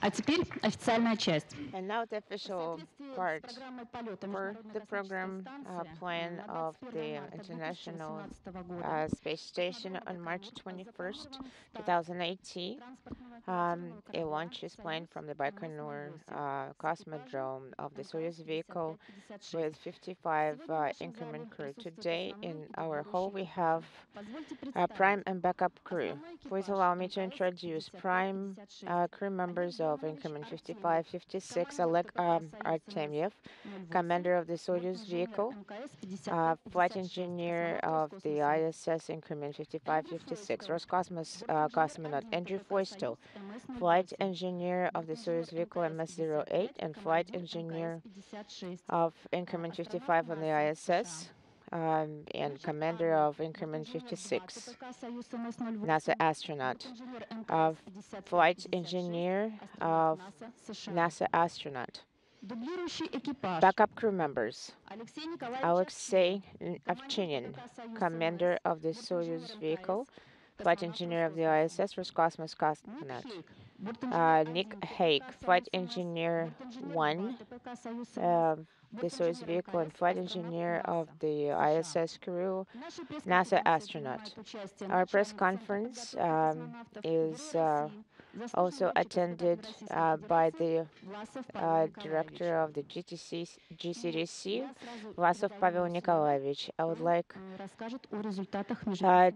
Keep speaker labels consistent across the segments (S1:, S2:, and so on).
S1: А теперь официальная часть.
S2: And now the official part for the program plan of the International Space Station on March 21st, 2018. A launch is planned from the Baikonur Cosmodrome of the Soyuz vehicle with 55 increment crew. Today in our hall we have prime and backup crew. Please allow me to introduce prime crew members of increment 55-56, Oleg Artemyev, commander of the Soyuz vehicle, flight engineer of the ISS increment 55-56, Roscosmos cosmonaut Andrew Foisto, flight engineer of the Soyuz vehicle MS-08, and flight engineer of increment 55 on the ISS, and commander of increment 56, NASA astronaut, flight engineer of NASA astronaut. Backup crew members: Alexei Ovchinin, commander of the Soyuz vehicle, flight engineer of the ISS, Roscosmos cosmonaut. Nick Haig, flight engineer 1, the Soyuz vehicle and flight engineer of the ISS crew, NASA astronaut. Our press conference is also attended by the director of the GCTC, Vlasov Pavel Nikolaevich. I would like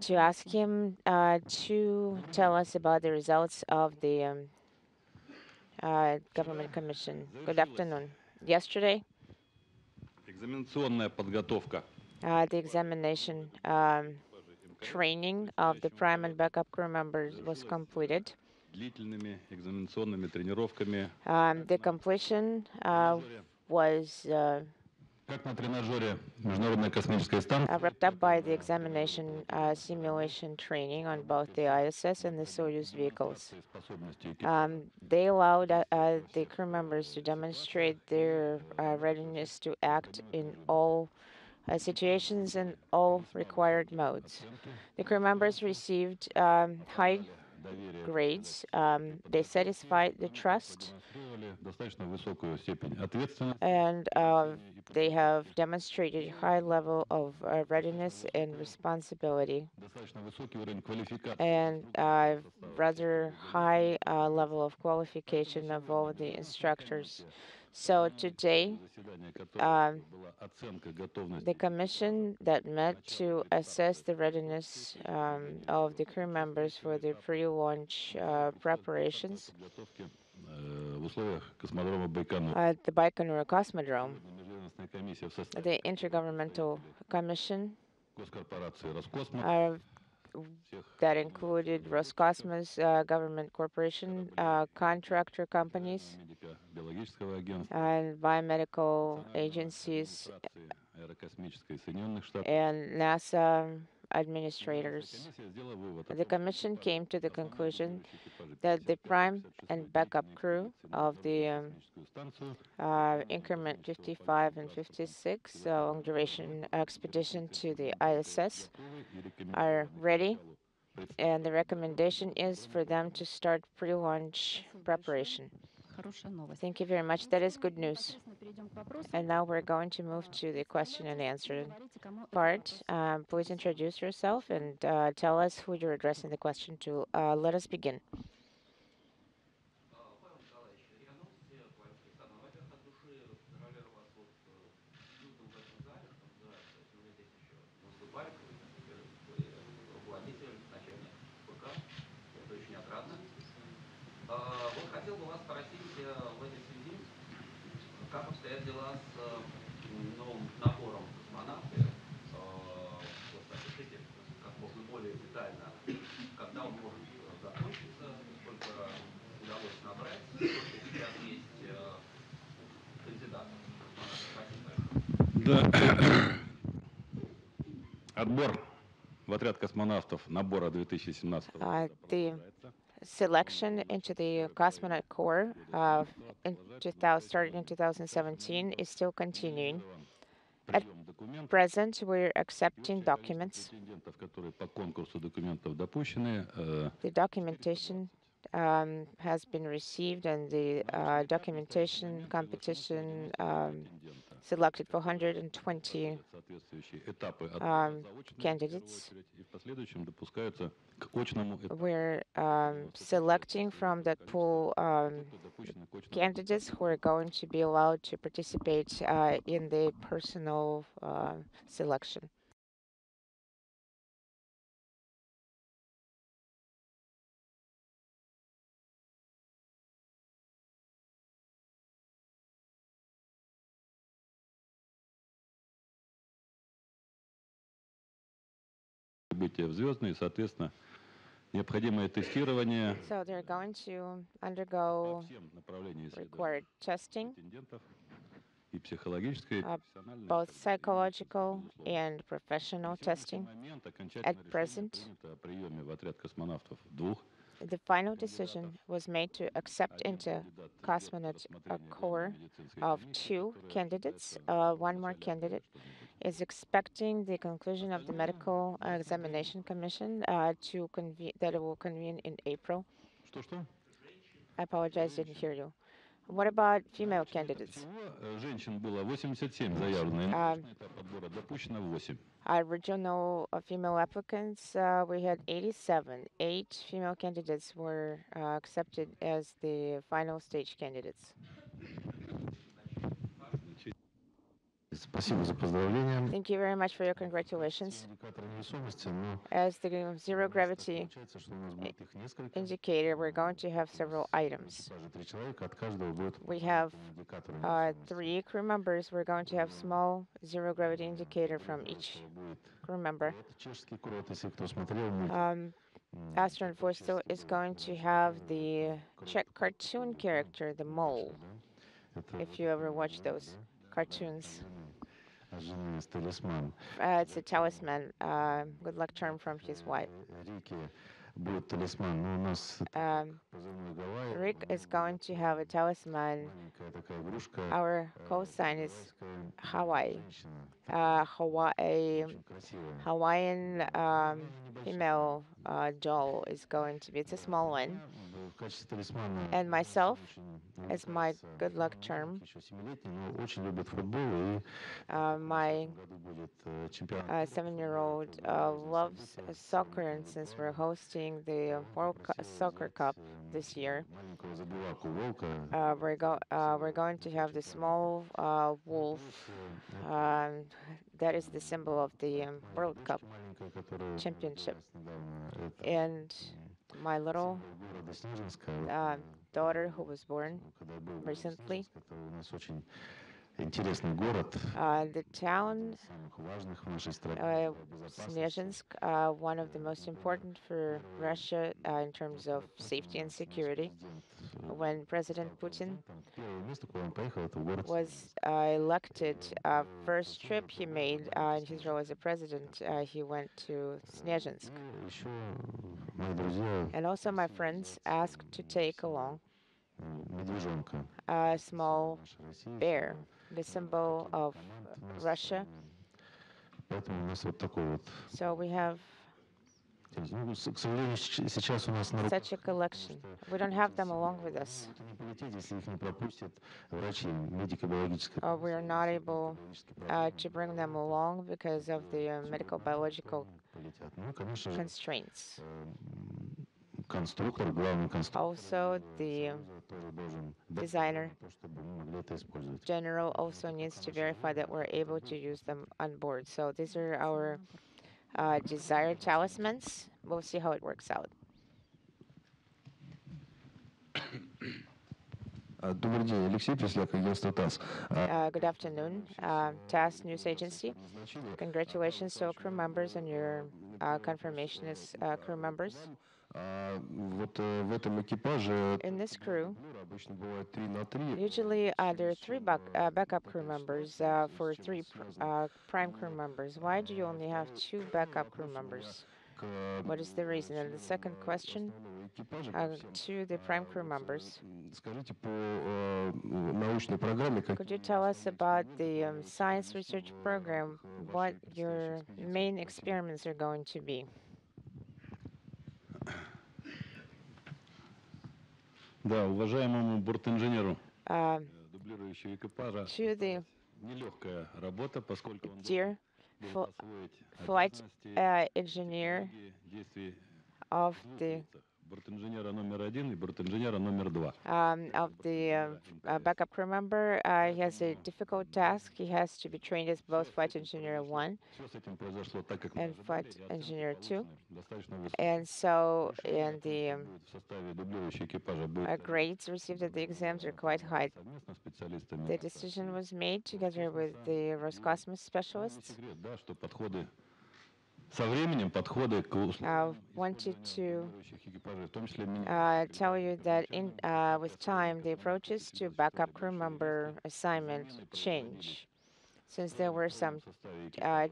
S2: to ask him to tell us about the results of the government commission. Good afternoon. Yesterday, the examination training of the prime and backup crew members was completed. The completion was wrapped up by the examination simulation training on both the ISS and the Soyuz vehicles. They allowed the crew members to demonstrate their readiness to act in all situations and all required modes. The crew members received high grades. They satisfied the trust, and they have demonstrated a high level of readiness and responsibility, and rather high level of qualification of all the instructors. So today, the commission that met to assess the readiness of the crew members for the pre-launch preparations at the Baikonur Cosmodrome, the Intergovernmental Commission that included Roscosmos government corporation, contractor companies, and biomedical agencies, and NASA administrators. The commission came to the conclusion that the prime and backup crew of the increment 55 and 56 long duration expedition to the ISS are ready, and the recommendation is for them to start pre-launch preparation. Thank you very much. That is good news. And now we're going to move to the question and answer part. Please introduce yourself and tell us who you're addressing the question to. Let us begin.
S3: Отбор в отряд космонавтов набора 2017
S2: The selection into the cosmonaut corps started in 2017 is still continuing. At present, we're accepting documents. The documentation has been received, and the documentation competition selected 420 candidates. We're selecting from that pool candidates who are going to be allowed to participate in the personal selection. So they're going to undergo required testing, both psychological and professional testing. At present, the final decision was made to accept into cosmonaut corps of 2 candidates. One more candidate is expecting the conclusion of the medical examination commission to convene, that it will convene in April. I apologize, didn't hear you. What about female candidates? Original female applicants, we had 87. 8 female candidates were accepted as the final stage candidates. Thank you very much for your congratulations. As the zero gravity indicator, we're going to have several items. We have 3 crew members. We're going to have small zero gravity indicator from each crew member. Astronaut Vostok is going to have the Czech cartoon character, the mole, if you ever watch those cartoons. It's a talisman, good luck charm from his wife. Rick is going to have a talisman. Our cosine is Hawaii. Hawaiian female doll is going to be, it's a small one. And myself as my good luck charm. My 7-year-old loves soccer, and since we're hosting the Soccer Cup this year, we're going to have the small wolf. That is the symbol of the World Cup championship. And my little daughter, who was born recently. The town, Snezhinsk, one of the most important for Russia in terms of safety and security. When President Putin was elected, first trip he made in his role as a president, he went to Snezhinsk. And also my friends asked to take along a small bear, the symbol of Russia. So we have such a collection. We don't have them along with us. We are not able to bring them along because of the medical biological constraints. Also, the designer general also needs to verify that we're able to use them on board. So these are our desired talismans. We'll see how it works out. Good afternoon, TASS News Agency. Congratulations to all crew members on your confirmation as crew members. In this crew, usually there are 3 backup crew members for 3 prime crew members. Why do you only have 2 backup crew members? What is the reason? And the second question to the prime crew members. Could you tell us about the science research program, what your main experiments are going to be?
S3: Да, уважаемому бортинженеру,
S2: Um,
S3: дублирующего экипажа,
S2: to the
S3: нелегкая работа, поскольку он
S2: dear
S3: должен
S2: fl-
S3: освоить
S2: flight
S3: обязанности,
S2: engineer
S3: технологии действий
S2: of
S3: в двух
S2: the
S3: лицах. Бортинженера номер один и бортинженера номер два.
S2: backup crew member. He has a difficult task. He has to be trained as both flight engineer 1
S3: Все с этим произошло так, как мы
S2: and
S3: ожидали,
S2: flight
S3: и оценки
S2: engineer 2.
S3: получены достаточно высокие.
S2: And so,
S3: Решение о
S2: and
S3: том,
S2: the
S3: что будет в составе дублирующего экипажа будет
S2: grades received at the exams are quite high.
S3: совместно с специалистами.
S2: The decision was made together with the Roscosmos specialists.
S3: Секрет, да, что подходы со временем, подходы к условиям
S2: Wanted to
S3: дублирующих экипажей, в том числе меняются.
S2: tell you that with time, the approaches to backup crew member assignment change. Since there were some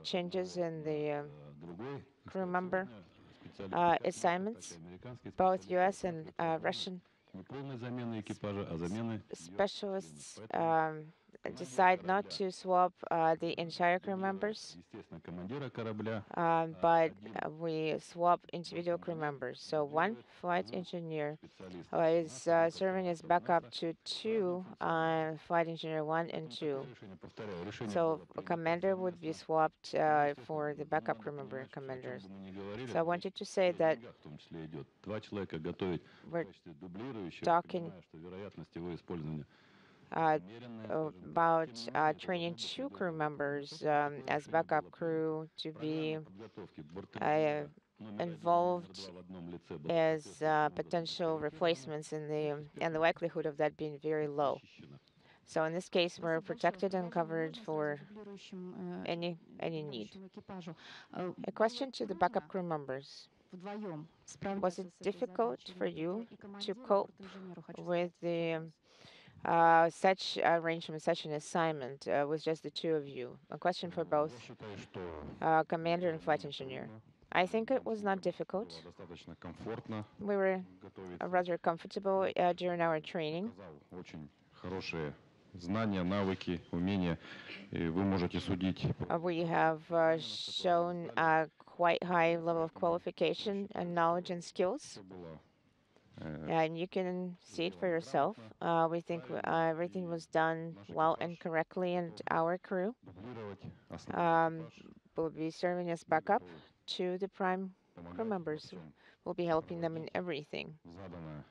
S2: changes in the crew member assignments, both U.S. and Russian
S3: Не полной замены экипажа, а замены
S2: specialists decide not to swap the entire crew members,
S3: естественно, командира корабля,
S2: but we swap individual crew members. So one flight engineer is serving as backup to two flight engineer 1 and 2.
S3: решение, повторяю, решение
S2: So
S3: было
S2: a
S3: принято
S2: commander would be swapped for the backup crew member commanders.
S3: бы мы ни говорили,
S2: So I wanted to say that
S3: в том числе идет. Два человека готовить в
S2: we're
S3: качестве дублирующих,
S2: talking
S3: понимая, что вероятность его использования
S2: about training two crew members as backup crew to be
S3: подготовки бортинженера номер
S2: involved
S3: два в одном лице было
S2: as potential replacements and the likelihood of that being very low.
S3: защищено.
S2: So in this case, we're protected and covered for any need. A question to the backup crew members. Was it difficult for you to cope with the such arrangement, such an assignment with just the two of you? A question for both
S3: Я считаю, что
S2: commander and flight engineer. I think it was not difficult.
S3: было достаточно комфортно
S2: We were
S3: готовиться.
S2: rather comfortable during our training.
S3: Показал очень хорошие знания, навыки, умения, и вы можете судить.
S2: We have shown a quite high level of qualification and knowledge and skills.
S3: Было
S2: And you can see it for yourself. We think everything was done well and correctly, and our crew
S3: дублировать основной
S2: will be serving as backup to the prime crew members. We'll be helping them in everything.
S3: заданное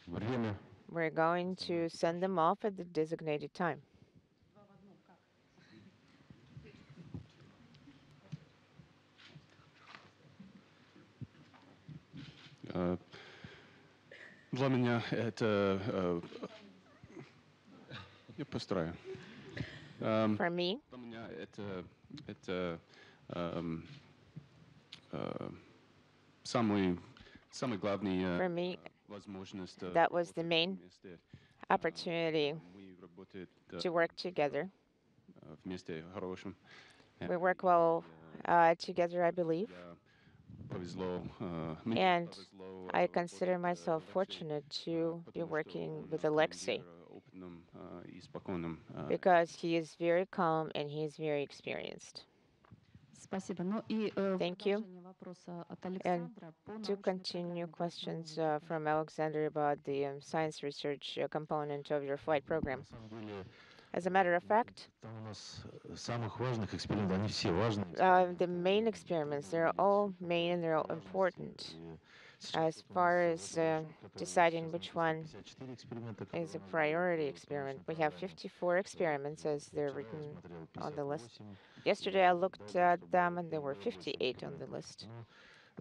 S3: время.
S2: We're going to send them off at the designated time.
S3: Для меня это я постараюсь.
S2: For me,
S3: Для меня это самый главный
S2: for me,
S3: возможность.
S2: that was the main opportunity
S3: Мы работаем
S2: to work together.
S3: вместе хорошим.
S2: We work well together, I believe.
S3: Повезло.
S2: And I consider myself fortunate to be working with Alexei
S3: опытным и спокойным.
S2: because he is very calm and he is very experienced. Thank you. And to continue questions from Alexander about the science research component of your flight program. As a matter of fact, the main experiments, they're all main and they're all important. As far as deciding which one is a priority experiment, we have 54 experiments as they're written on the list. Yesterday I looked at them and there were 58 on the list.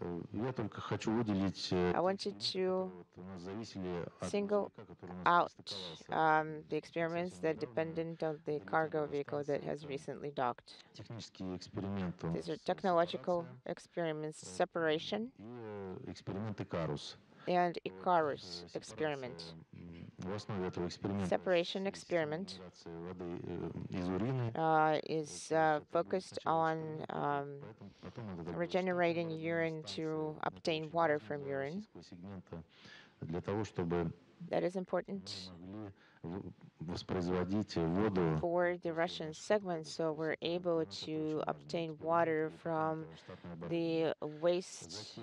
S2: I wanted to single out the experiments that dependent on the cargo vehicle that has recently docked. These are technological experiments, separation, and Icarus experiment. Separation experiment is focused on regenerating urine to obtain water from urine. That is important for the Russian segment, so we're able to obtain water from the waste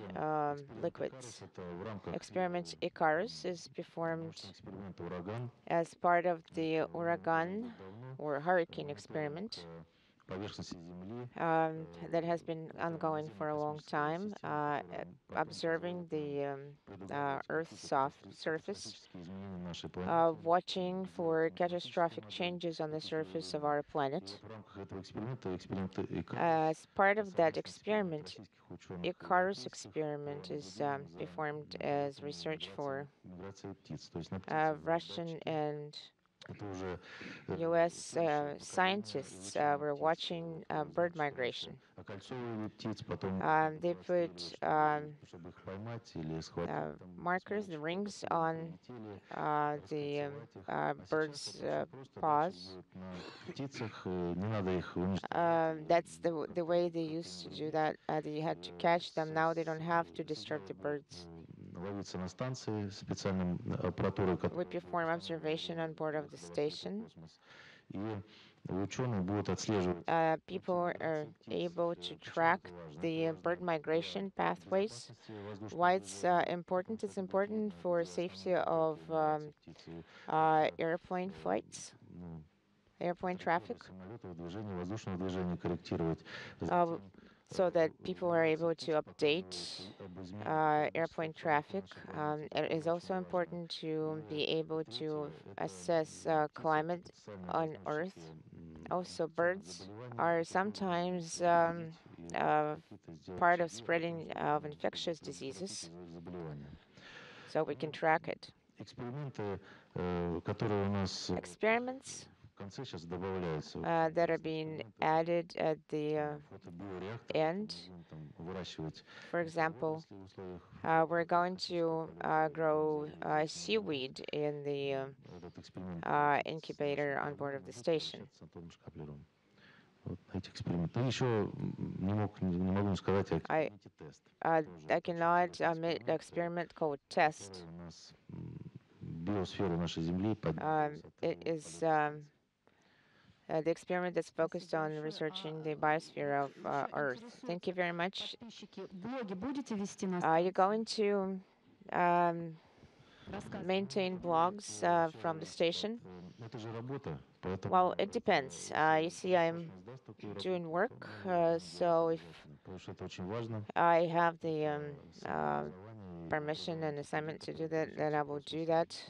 S2: liquids. Experiment Icarus is performed as part of the Uragan or hurricane experiment that has been ongoing for a long time, observing the Earth's soft surface, watching for catastrophic changes on the surface of our planet. As part of that experiment, Icarus experiment is performed as research for Russian and U.S. Scientists were watching bird migration. They put markers, the rings on the bird's paws. That's the way they used to do that. They had to catch them. Now they don't have to disturb the birds. We perform observation on board of the station. People are able to track the bird migration pathways. Why it's important? It's important for safety of airplane flights, airplane traffic, so that people are able to update airplane traffic. It is also important to be able to assess climate on Earth. Also, birds are sometimes part of spreading of infectious diseases, so we can track it. Experiments that are being added at the end. For example, we're going to grow seaweed in the incubator on board of the station. I cannot omit the experiment called TEST. It is the experiment that's focused on researching the biosphere of Earth. Thank you very much. Are you going to maintain blogs from the station? Well, it depends. You see, I'm doing work, so if I have the permission and assignment to do that, then I will do that.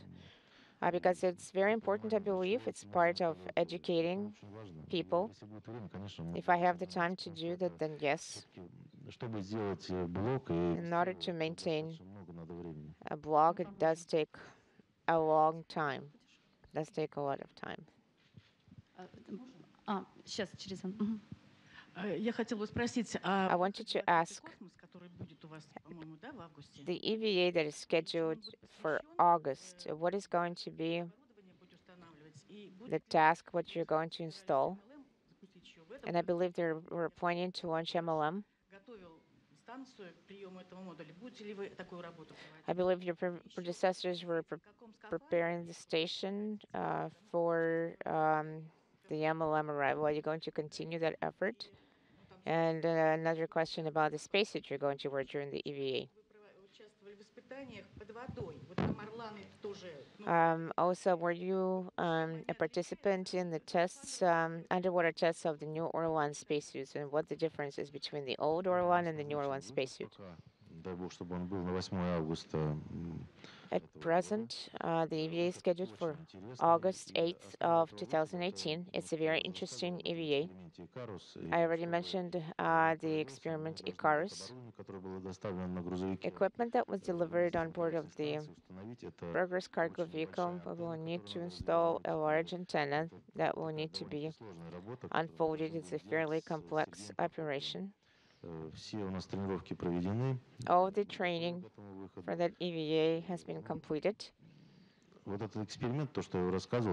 S2: Because it's very important, I believe. It's part of educating people. If I have the time to do that, then yes. In order to maintain a blog, it does take a long time. It does take a lot of time. I wanted to ask, the EVA that is scheduled for August, what is going to be the task, what you're going to install? And I believe we're planning to launch MLM. I believe your predecessors were preparing the station for the MLM arrival. Are you going to continue that effort? And another question about the spacesuit you're going to wear during the EVA. Also, were you a participant in the tests, underwater tests of the New Orleans spacesuits, and what the difference is between the old Orleans and the New Orleans spacesuit? At present, the EVA is scheduled for August 8th of 2018. It's a very interesting EVA. I already mentioned the experiment Icarus. Equipment that was delivered on board of the Progress cargo vehicle will need to install a large antenna that will need to be unfolded. It's a fairly complex operation. All the training for that EVA has been completed.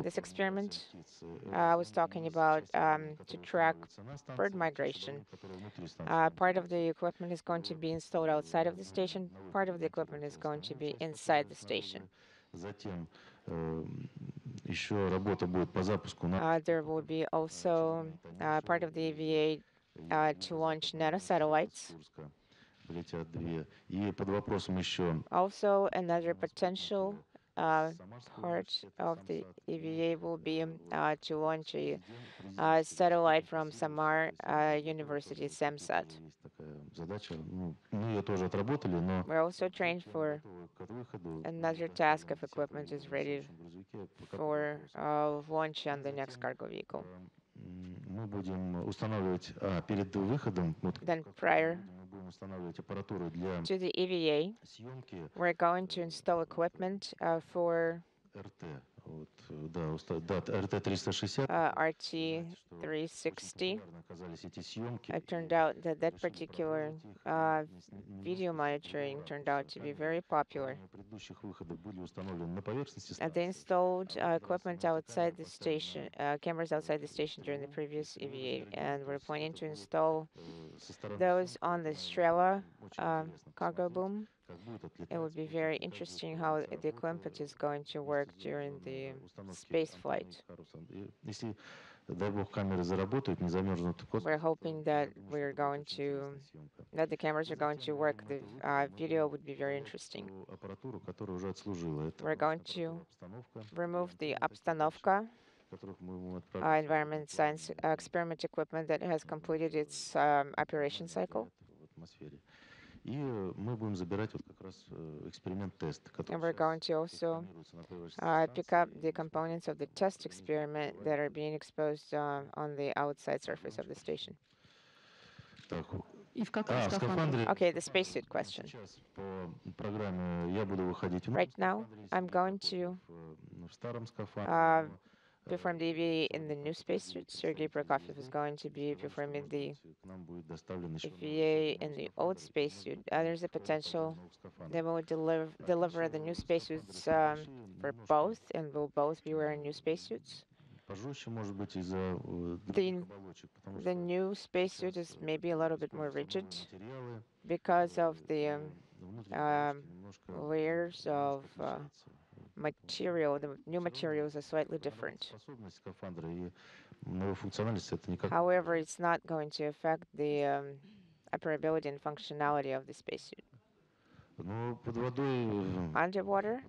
S2: This experiment I was talking about to track bird migration. Part of the equipment is going to be installed outside of the station. Part of the equipment is going to be inside the station.
S3: еще работа будет по запуску на
S2: There will be also part of the EVA to launch nanosatellites.
S3: Курска. Летят две. И под вопросом еще
S2: Also, another potential
S3: Самарская
S2: part
S3: университет,
S2: of the
S3: Самсат.
S2: EVA will be to launch a
S3: Президент
S2: satellite from
S3: Спасибо,
S2: Samar
S3: спасибо.
S2: University, SAMSAT.
S3: Есть такая задача. Ну, мы ее тоже отработали, но
S2: We're also trained for
S3: готовы к выходу.
S2: another task if equipment is ready for launch on the next cargo vehicle.
S3: Мы будем устанавливать перед выходом, вот
S2: Then prior
S3: мы будем устанавливать аппаратуру для
S2: to the EVA,
S3: съемки
S2: we're going to install equipment for
S3: РТ. Вот, да, да, РТ 360.
S2: RT360.
S3: Оказались эти съемки.
S2: It turned out that that particular video monitoring turned out to be very popular.
S3: Предыдущих выходов были установлены на поверхности.
S2: They installed equipment outside the station, cameras outside the station during the previous EVA, and we're planning to install those on the Strela cargo boom. It would be very interesting how the equipment is going to work during the space flight.
S3: Если, дай бог, камеры заработают, не замерзнут в космосе.
S2: We're hoping that the cameras are going to work. The video would be very interesting.
S3: Аппаратуру, которая уже отслужила.
S2: We're going to remove the обстановка, environment science experiment equipment that has completed its operation cycle.
S3: И мы будем забирать вот как раз эксперимент-тест,
S2: And we're going to also pick up the components of the test experiment that are being exposed on the outside surface of the station.
S3: Так,
S1: И в каком скафандре?
S2: Okay, the spacesuit question.
S3: сейчас по программе я буду выходить
S2: Right now, I'm going to
S3: в старом скафандре.
S2: perform the EVA in the new spacesuit. Sergei Prokofiev is going to be performing the EVA in the old spacesuit. There's a potential that we'll deliver the new spacesuits for both, and we'll both be wearing new spacesuits. The new spacesuit is maybe a little bit more rigid because of the layers of material. The new materials are slightly different. However, it's not going to affect the operability and functionality of the spacesuit. Underwater,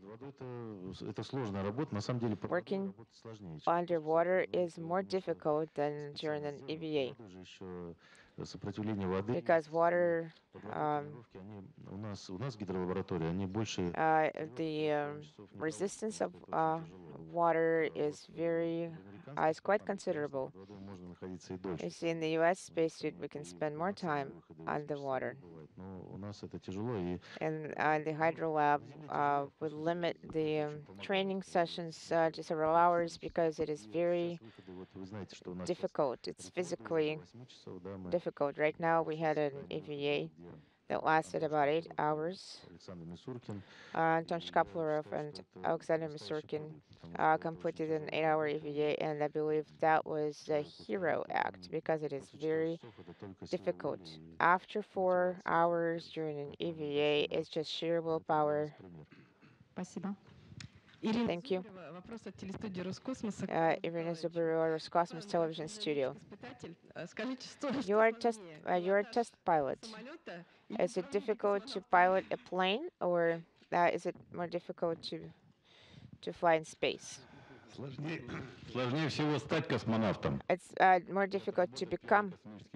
S2: working underwater is more difficult than during an EVA because water, the resistance of water is quite considerable. You see, in the U.S. spacesuit, we can spend more time underwater. And the Hydro Lab would limit the training sessions to several hours because it is very difficult. It's physically difficult. Right now, we had an EVA that lasted about 8 hours. Anton Shkaplerov and Alexander Misurkin completed an 8-hour EVA, and I believe that was a hero act because it is very difficult. After 4 hours during an EVA, it's just sheer willpower.
S1: Спасибо.
S2: Thank you.
S1: Вопрос от телестудии Роскосмоса.
S2: Irina Zubarova, Roscosmos Television Studio.
S1: Скажите, что
S2: You're a test pilot. Is it difficult to pilot a plane, or is it more difficult to fly in space?
S3: Сложнее всего стать космонавтом.
S2: It's more difficult to become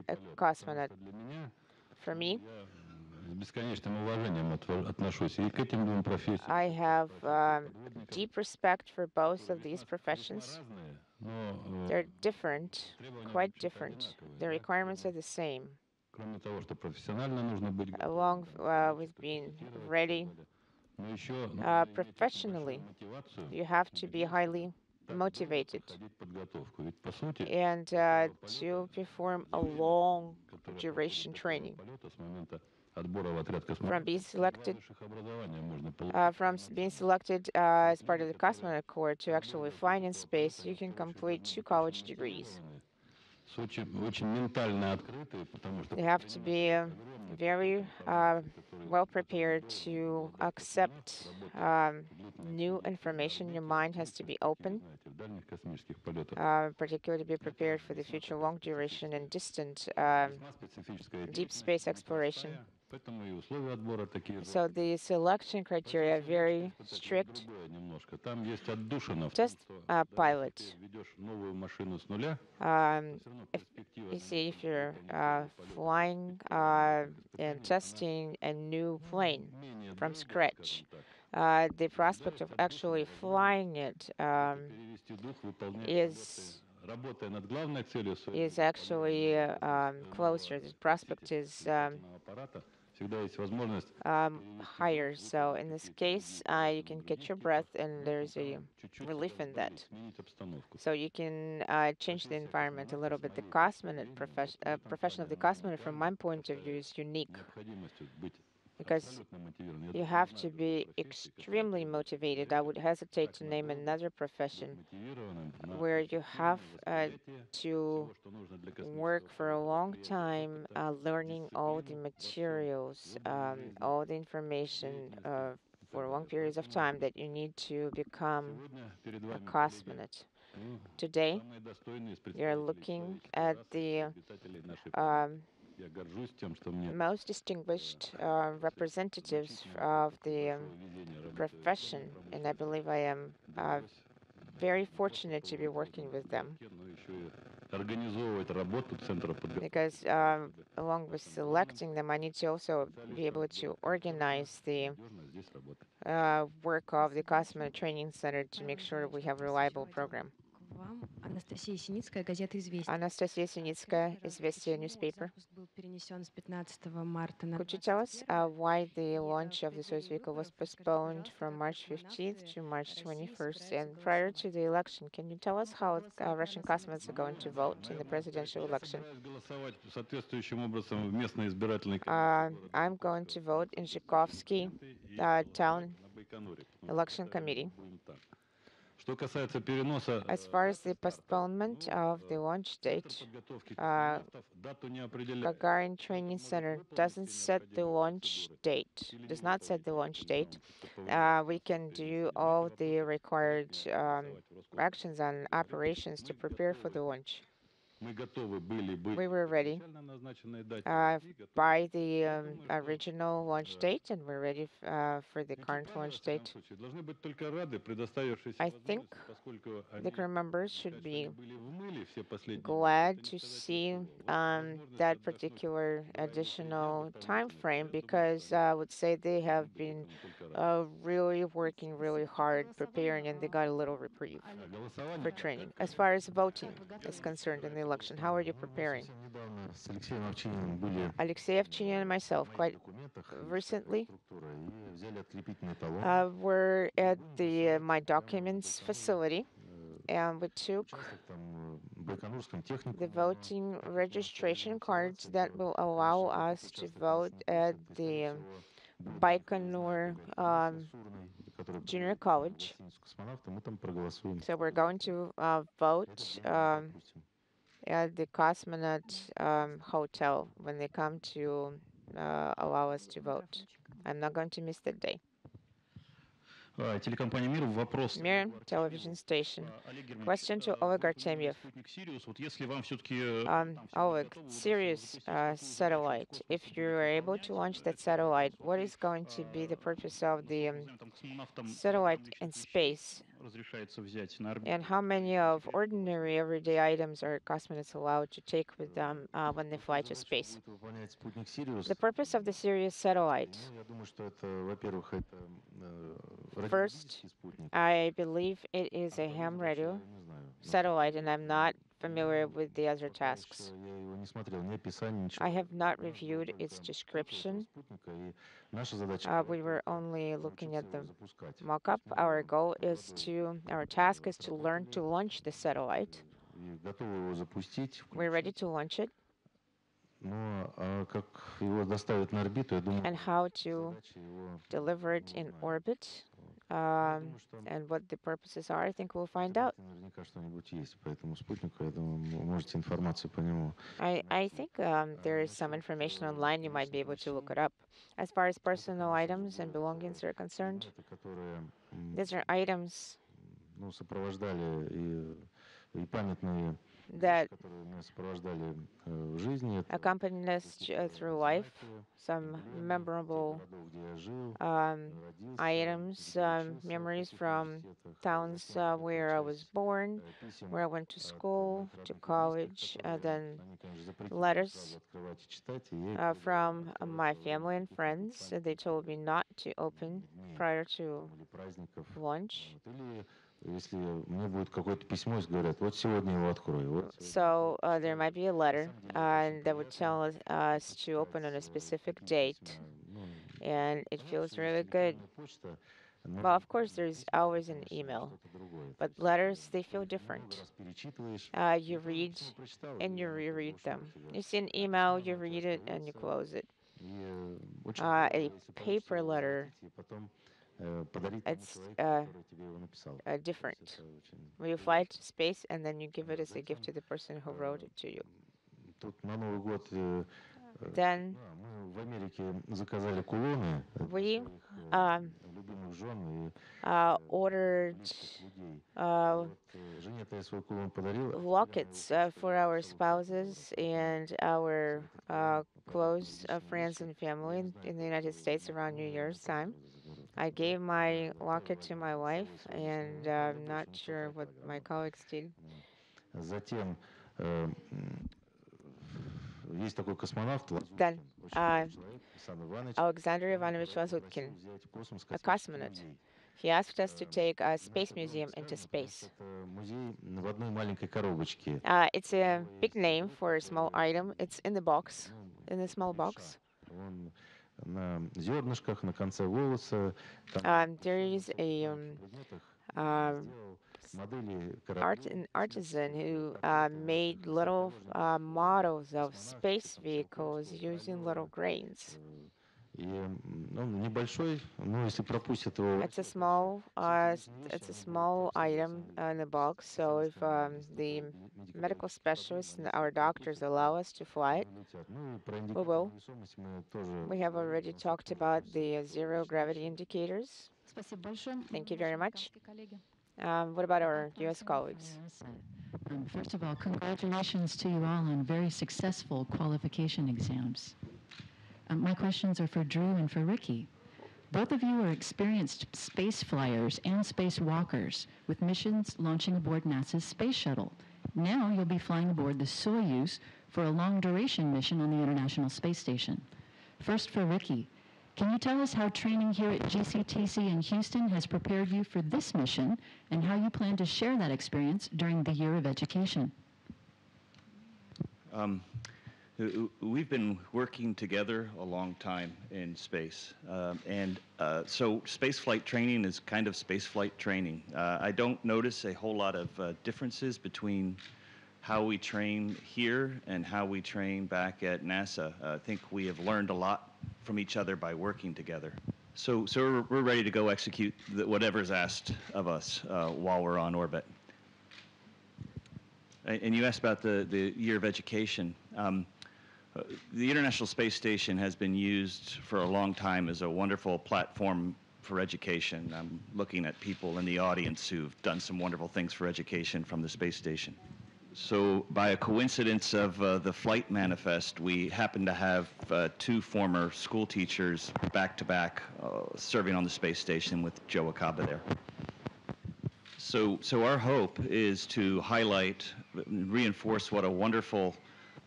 S2: a cosmonaut. For me,
S3: С бесконечным уважением отношусь и к этим двум профессиям.
S2: I have deep respect for both of these professions. They're different, quite different. The requirements are the same.
S3: Кроме того, что профессионально нужно быть
S2: Along with being ready professionally, you have to be highly motivated and to perform a long duration training. From being selected as part of the cosmonaut corps to actually flying in space, you can complete 2 college degrees. You have to be very well prepared to accept new information. Your mind has to be open, particularly to be prepared for the future long duration and distant deep space exploration. So the selection criteria are very strict. Test pilot. If you see, if you're flying and testing a new plane from scratch, the prospect of actually flying it is actually closer. The prospect is higher. So in this case, you can catch your breath, and there's a relief in that. So you can change the environment a little bit. The cosmonaut profession of the cosmonaut, from my point of view, is unique because you have to be extremely motivated. I would hesitate to name another profession where you have to work for a long time, learning all the materials, all the information for long periods of time that you need to become a cosmonaut. Today, you're looking at the most distinguished representatives of the profession, and I believe I am very fortunate to be working with them. Because along with selecting them, I need to also be able to organize the work of the Cosmonaut Training Center to make sure we have a reliable program.
S1: Анастасия Синицкая, газета «Известия».
S2: Anastasiya Sinitska, Izvestia newspaper. Could you tell us why the launch of the Soyuz vehicle was postponed from March 15th to March 21st? And prior to the election, can you tell us how Russian cosmonauts are going to vote in the presidential election? I'm going to vote in Zhukovsky town election committee. As far as the postponement of the launch date, Gagarin Training Center doesn't set the launch date, does not set the launch date. We can do all the required actions and operations to prepare for the launch. We were ready by the original launch date, and we're ready for the current launch date. I think the crew members should be glad to see that particular additional time frame, because I would say they have been really working really hard preparing, and they got a little reprieve for training. As far as voting is concerned in the election, how are you preparing? Alexei Ovchinin and myself quite recently were at the My Documents facility, and we took the voting registration cards that will allow us to vote at the Baikonur Junior College. So we're going to vote at the Cosmonaut Hotel when they come to allow us to vote. I'm not going to miss that day. Mir television station. Question to Oleg Artemyev. Oleg, Sirius satellite. If you are able to launch that satellite, what is going to be the purpose of the satellite in space? And how many of ordinary everyday items are cosmonauts allowed to take with them when they fly to space? The purpose of the Sirius satellite. First, I believe it is a ham radio satellite, and I'm not familiar with the other tasks. I have not reviewed its description. We were only looking at the mock-up. Our task is to learn to launch the satellite. We're ready to launch it. And how to deliver it in orbit, and what the purposes are, I think we'll find out. I think there is some information online. You might be able to look it up. As far as personal items and belongings are concerned, these are items that accompanied us through life, some memorable items, memories from towns where I was born, where I went to school, to college, then letters from my family and friends. They told me not to open prior to lunch. So there might be a letter that would tell us to open on a specific date, and it feels really good. Well, of course, there's always an email, but letters, they feel different. You read and you reread them. You see an email, you read it, and you close it. A paper letter, it's different. When you fly to space and then you give it as a gift to the person who wrote it to you. Then we ordered lockets for our spouses and our close friends and family in the United States around New Year's time. I gave my locket to my wife, and I'm not sure what my colleagues did. Then Alexander Ivanovich Lazutkin, a cosmonaut, he asked us to take a space museum into space. It's a big name for a small item. It's in the box, in a small box. There is a an artisan who made little models of space vehicles using little grains. It's a small item in the box. So if the medical specialists and our doctors allow us to fly it, we will. We have already talked about the zero gravity indicators. Thank you very much. What about our U.S. colleagues?
S4: First of all, congratulations to you all on very successful qualification exams. My questions are for Drew and for Ricky. Both of you are experienced space flyers and spacewalkers with missions launching aboard NASA's space shuttle. Now you'll be flying aboard the Soyuz for a long-duration mission on the International Space Station. First for Ricky, can you tell us how training here at GCTC in Houston has prepared you for this mission and how you plan to share that experience during the year of education?
S5: We've been working together a long time in space, so spaceflight training is kind of spaceflight training. I don't notice a whole lot of differences between how we train here and how we train back at NASA. I think we have learned a lot from each other by working together. So we're ready to go execute whatever's asked of us while we're on orbit. And you asked about the year of education. The International Space Station has been used for a long time as a wonderful platform for education. I'm looking at people in the audience who've done some wonderful things for education from the space station. So by a coincidence of the flight manifest, we happen to have two former school teachers back-to-back serving on the space station with Joe Akaba there. So our hope is to highlight, reinforce what a wonderful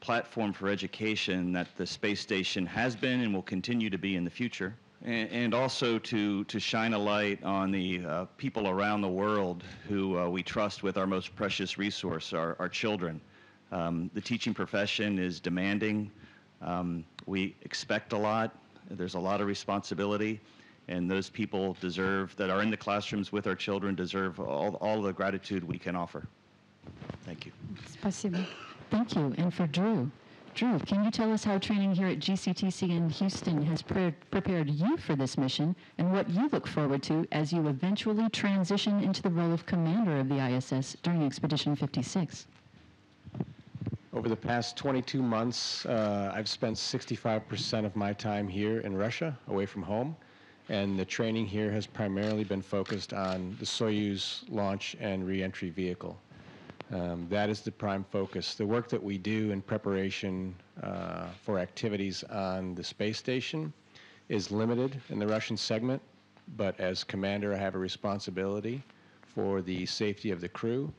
S5: platform for education that the space station has been and will continue to be in the future, and also to shine a light on the people around the world who we trust with our most precious resource, our children. The teaching profession is demanding. We expect a lot. There's a lot of responsibility, and those people that are in the classrooms with our children deserve all the gratitude we can offer. Thank you.
S4: Спасибо. Thank you. And for Drew, Drew, can you tell us how training here at GCTC in Houston has prepared you for this mission and what you look forward to as you eventually transition into the role of commander of the ISS during Expedition 56?
S6: Over the past 22 months, I've spent 65% of my time here in Russia, away from home, and the training here has primarily been focused on the Soyuz launch and re-entry vehicle. That is the prime focus. The work that we do in preparation for activities on the space station is limited in the Russian segment, but as commander, I have a responsibility for the safety of the crew,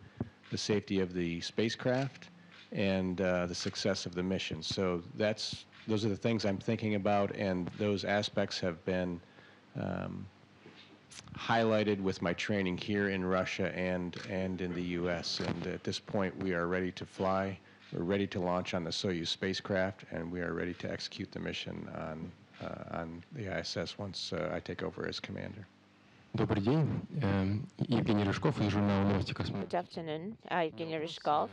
S6: the safety of the spacecraft, and the success of the mission. So those are the things I'm thinking about, and those aspects have been highlighted with my training here in Russia and in the U.S. And at this point, we are ready to fly. We're ready to launch on the Soyuz spacecraft, and we are ready to execute the mission on the ISS once I take over as commander.
S7: Добрый день. Евгений Рыжков из журнала «Новости космонавтики».
S2: Good afternoon. Evgeny Ryzhkov,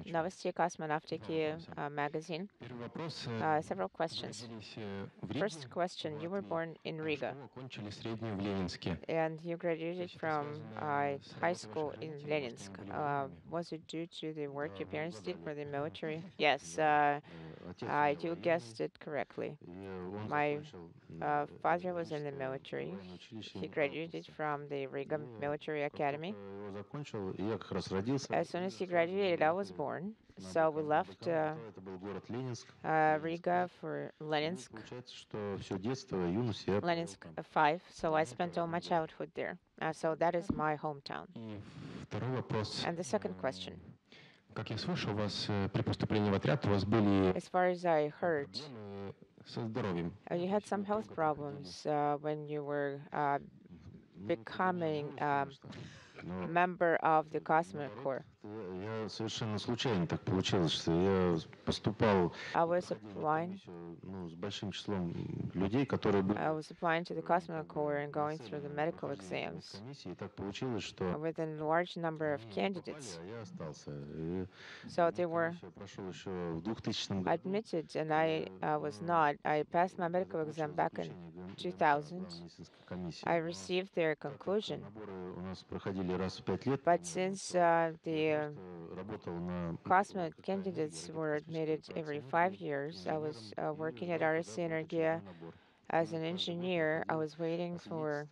S2: Novosti Kosmonavtiki magazine.
S7: Первый вопрос.
S2: Several questions. First question, you were born in Riga,
S7: Окончили среднюю в Ленинске.
S2: and you graduated from high school in Leninsk. Was it due to the work your parents did for the military? Yes, you guessed it correctly. My father was in the military. He graduated from the Riga Military Academy.
S7: Закончил, и я как раз родился.
S2: As soon as he graduated, I was born. So we left
S7: Это был город Ленинск.
S2: Riga for Leninsk,
S7: Получается, что все детство, юность я
S2: Leninsk 5. So I spent all my childhood there. So that is my hometown.
S7: И второй вопрос.
S2: And the second question,
S7: Как я слышал, у вас при поступлении в отряд у вас были
S2: as far as I heard,
S7: проблемы со здоровьем.
S2: you had some health problems when you were becoming a member of the Cosmic Corps.
S7: Я совершенно случайно так получилось, что я поступал
S2: I was applying
S7: с большим числом людей, которые были
S2: to the Cosmic Corps and going through the medical exams
S7: в комиссии. И так получилось, что
S2: with a large number of candidates.
S7: я остался. И
S2: So they were
S7: я прошел еще в 2000 году.
S2: admitted, and I was not. I passed my medical exam back in 2000.
S7: Медицинской комиссии.
S2: I received their conclusion.
S7: Наборы у нас проходили раз в 5 лет.
S2: But since the
S7: Работал на
S2: cosmic candidates were admitted every 5 years, I was working at RSC Energia as an engineer. I was waiting for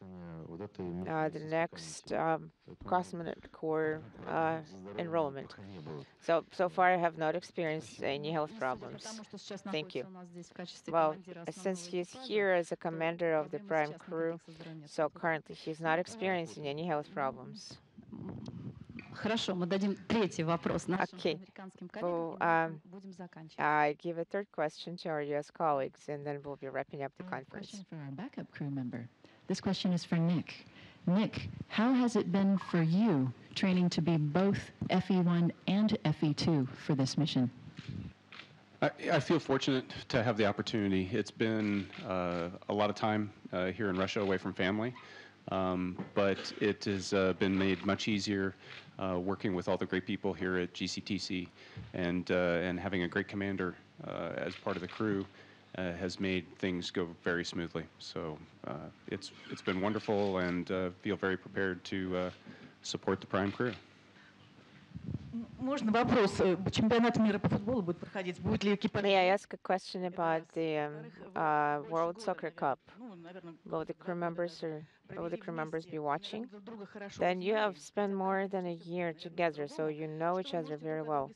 S7: вот этой
S2: the next Cosmic Corps enrollment. So far, I have not experienced any health problems. Thank you. Well, since he's here as a commander of the prime crew, so currently he's not experiencing any health problems.
S1: Хорошо, мы дадим третий вопрос нашим
S2: Okay.
S1: американским
S2: Well,
S1: коллегам. Будем заканчивать.
S2: I give a third question to our U.S. colleagues, and then we'll be wrapping up the
S4: A
S2: conference.
S4: question for our backup crew member. This question is for Nick. Nick, how has it been for you training to be both FE1 and FE2 for this mission?
S8: I feel fortunate to have the opportunity. It's been a lot of time here in Russia away from family, but it has been made much easier working with all the great people here at GCTC, and having a great commander as part of the crew has made things go very smoothly. So it's been wonderful, and feel very prepared to support the prime crew.
S9: Можно вопрос? Чемпионат мира по футболу будет проходить. Будет ли экипаж?
S2: May I ask a question about the World Soccer Cup? Will the crew members be watching? Then you have spent more than a year together, so you know each other very well.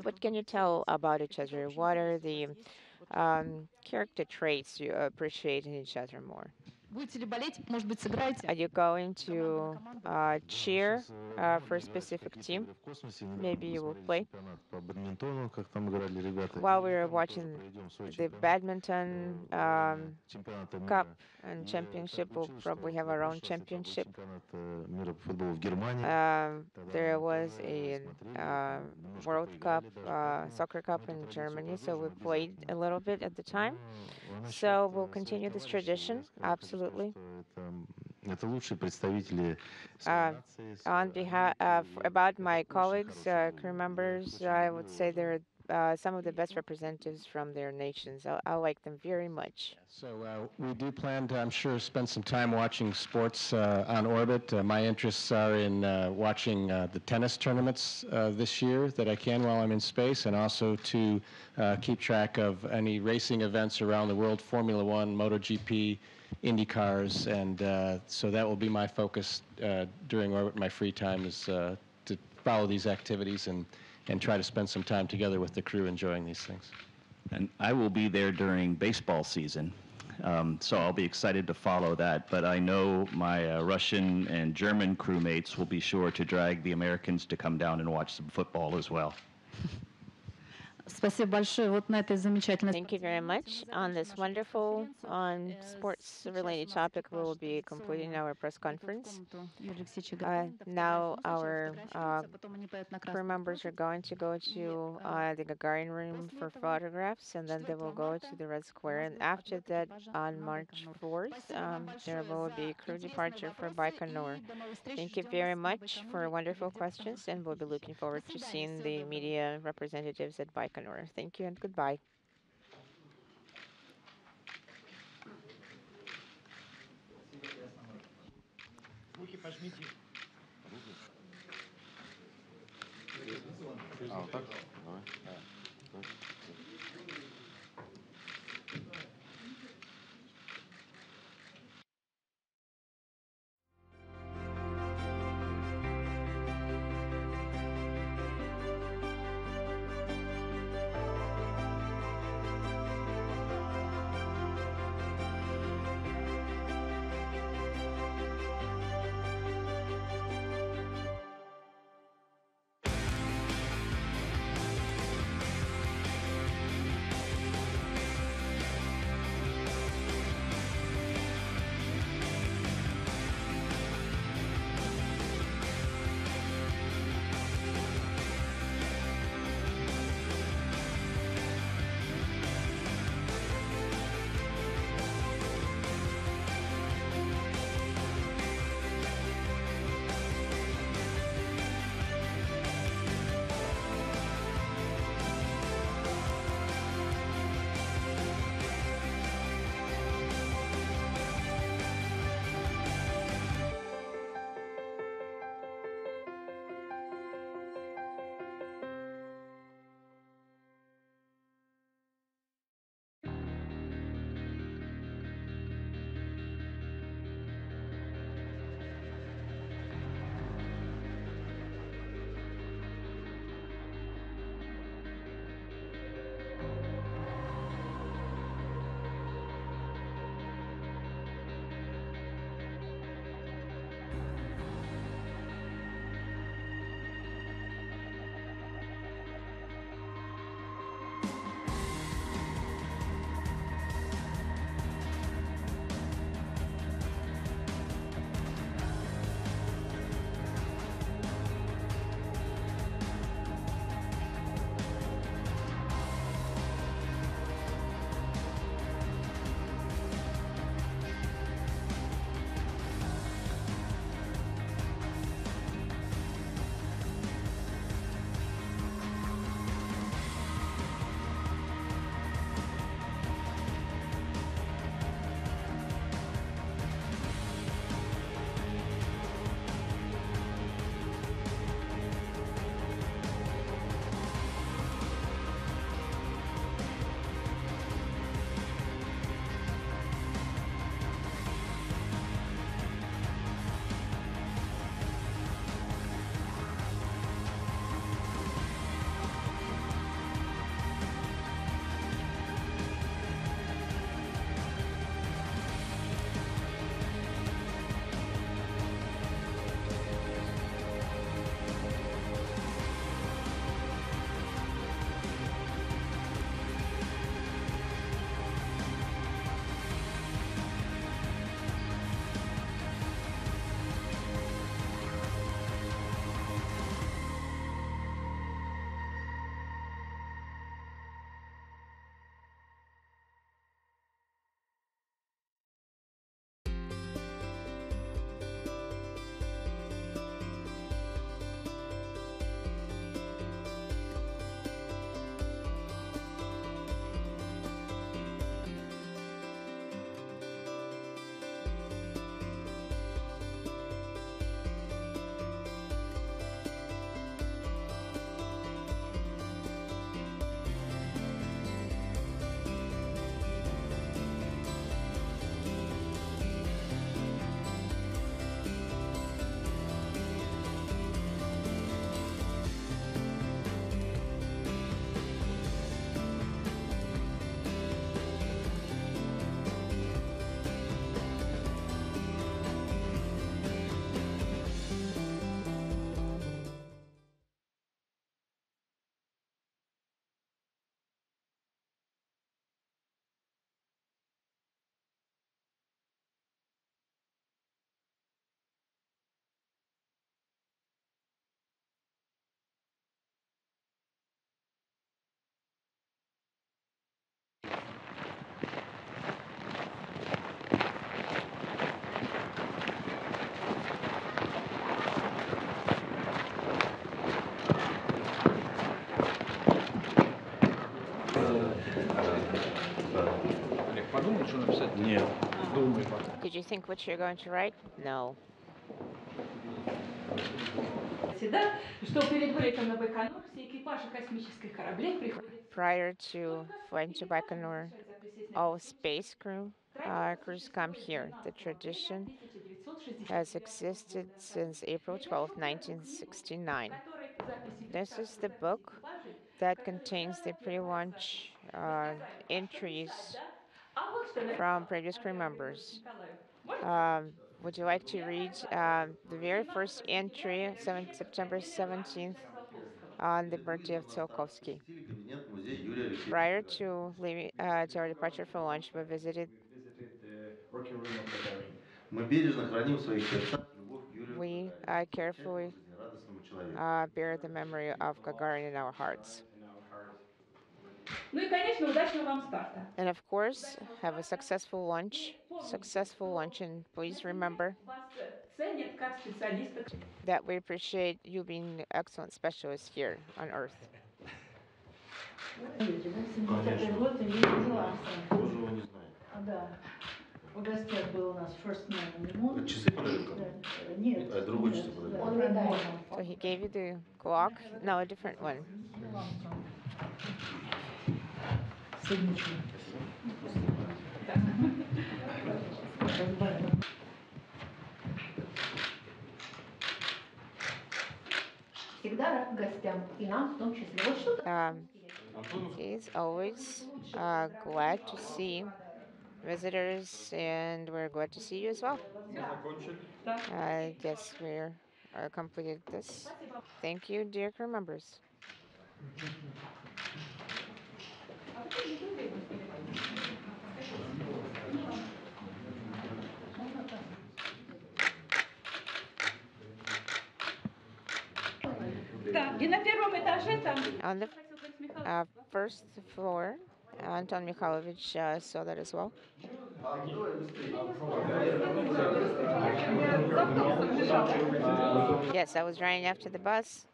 S2: What can you tell about each other? What are the character traits you appreciate in each other more?
S1: Будете ли болеть? Может быть, сыграете?
S2: Are you going to cheer for a specific team? Maybe you will play.
S7: по бадминтону, как там играли ребята.
S2: While we were watching the badminton
S7: Чемпионата
S2: cup
S7: мира.
S2: and championship, we'll probably have our own championship.
S7: Чемпионат мира по футболу в Германии.
S2: There was a World Cup, soccer cup in Germany, so we played a little bit at the time. So we'll continue this tradition, absolutely.
S7: Это лучшие представители
S2: On behalf about my colleagues, crew members, I would say they're some of the best representatives from their nations. I like them very much.
S6: So we do plan to, I'm sure, spend some time watching sports on orbit. My interests are in watching the tennis tournaments this year that I can while I'm in space, and also to keep track of any racing events around the world, Formula One, MotoGP, Indy cars, and so that will be my focus during my free time is to follow these activities and try to spend some time together with the crew enjoying these things.
S5: And I will be there during baseball season, so I'll be excited to follow that. But I know my Russian and German crewmates will be sure to drag the Americans to come down and watch some football as well.
S1: Спасибо большое вот на этой замечательной.
S2: Thank you very much. On this wonderful sports-related topic, we will be completing our press conference. Now our crew members are going to go to the Gagarin room for photographs, and then they will go to the Red Square. And after that, on March 4th, there will be crew departure for Baikonur. Thank you very much for wonderful questions, and we'll be looking forward to seeing the media representatives at Baikonur. Thank you and goodbye.
S5: Нет.
S2: Did you think what you're going to write? No. Prior to flying to Baikonur, all space crews come here. The tradition has existed since April 12, 1969. This is the book that contains the pre-launch entries from previous crew members. Would you like to read the very first entry, September 17th, on the birthday of Tsiolkovsky? Prior to leaving, to our departure for lunch, we visited
S6: the working room of Gagarin.
S2: we carefully bear the memory of Gagarin in our hearts. And of course, have a successful lunch. Successful luncheon. Please remember that we appreciate you being excellent specialists here on Earth.
S9: В гостях был у нас first man on the moon.
S7: Часы подарил?
S9: Нет.
S7: Другой часы подарил.
S2: So he gave you the clock? No, a different one.
S9: Signature.
S2: Всегда рад гостям, и нам в том числе. Вот что-то. He's always glad to see visitors, and we're glad to see you as well. I guess we're completed this. Thank you, dear crew members. On the first floor, Anton Mikhailovich saw that as well. Yes, I was running after the bus.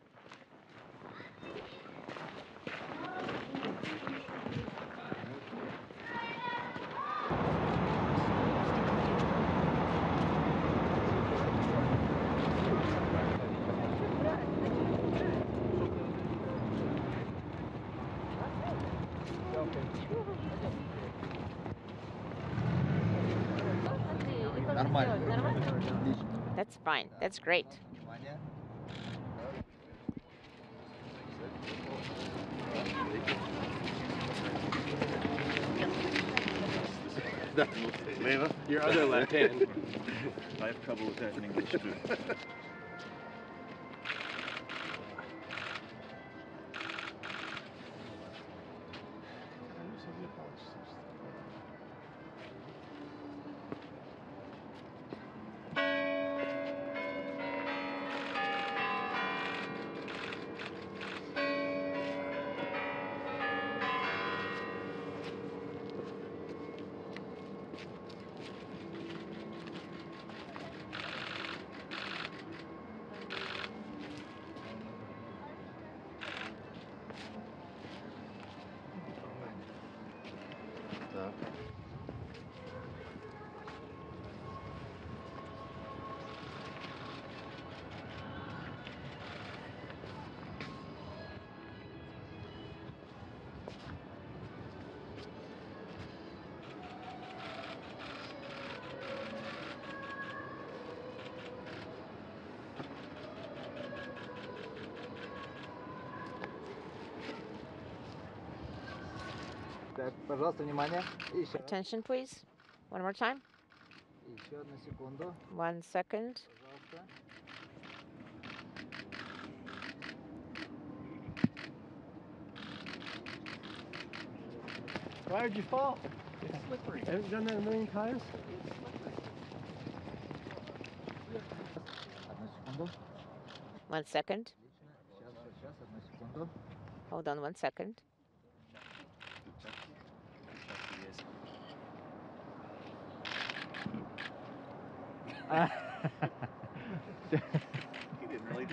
S2: That's fine. That's great.
S6: Your other left hand.
S5: I have trouble with that in English too.
S10: Так, пожалуйста, внимание.
S2: Attention, please. One more time.
S10: Еще одну секунду.
S2: 1 second.
S10: Пожалуйста.
S6: Why did you fall? It's slippery. Haven't you done that a million times?
S10: Одну секунду.
S2: 1 second.
S10: Сейчас, одну секунду.
S2: Hold on 1 second.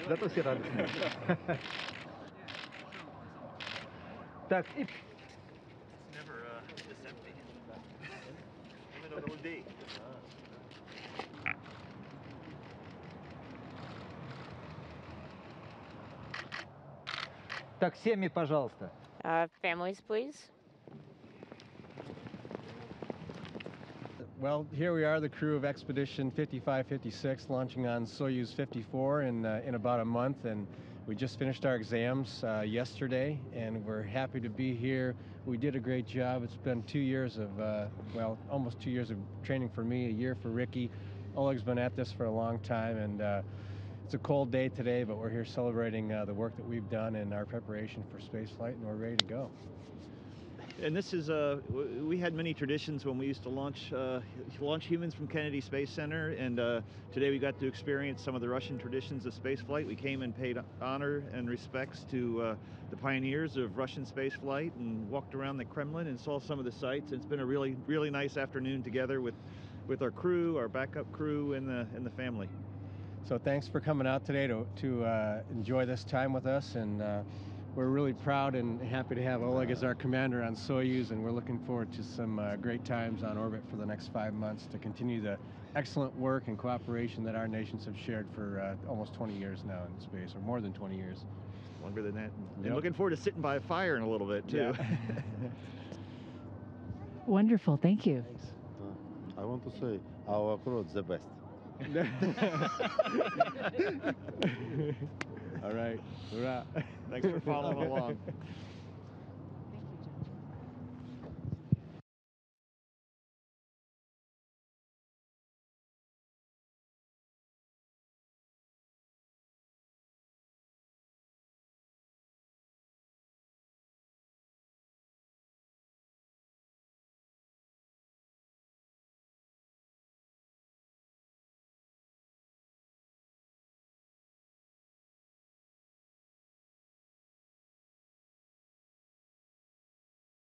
S10: Зато все радостные. Так, и... Так, семьи, пожалуйста.
S2: Families, please.
S6: Well, here we are, the crew of Expedition 5556, launching on Soyuz 54 in about a month, and we just finished our exams yesterday, and we're happy to be here. We did a great job. It's been 2 years of, well, almost 2 years of training for me, a year for Ricky. Oleg's been at this for a long time, and it's a cold day today, but we're here celebrating the work that we've done in our preparation for spaceflight, and we're ready to go.
S11: And this is, we had many traditions when we used to launch humans from Kennedy Space Center, and today we got to experience some of the Russian traditions of spaceflight. We came and paid honor and respects to the pioneers of Russian spaceflight and walked around the Kremlin and saw some of the sights. It's been a really, really nice afternoon together with our crew, our backup crew, and the family.
S6: So thanks for coming out today to enjoy this time with us, and we're really proud and happy to have Oleg as our commander on Soyuz, and we're looking forward to some great times on orbit for the next 5 months to continue the excellent work and cooperation that our nations have shared for almost 20 years now in space, or more than 20 years.
S11: Longer than that. And looking forward to sitting by a fire in a little bit, too.
S6: Yeah.
S4: Wonderful, thank you.
S6: Thanks.
S7: I want to say our crew is the best.
S6: All right. Hurrah.
S11: Thanks for following along.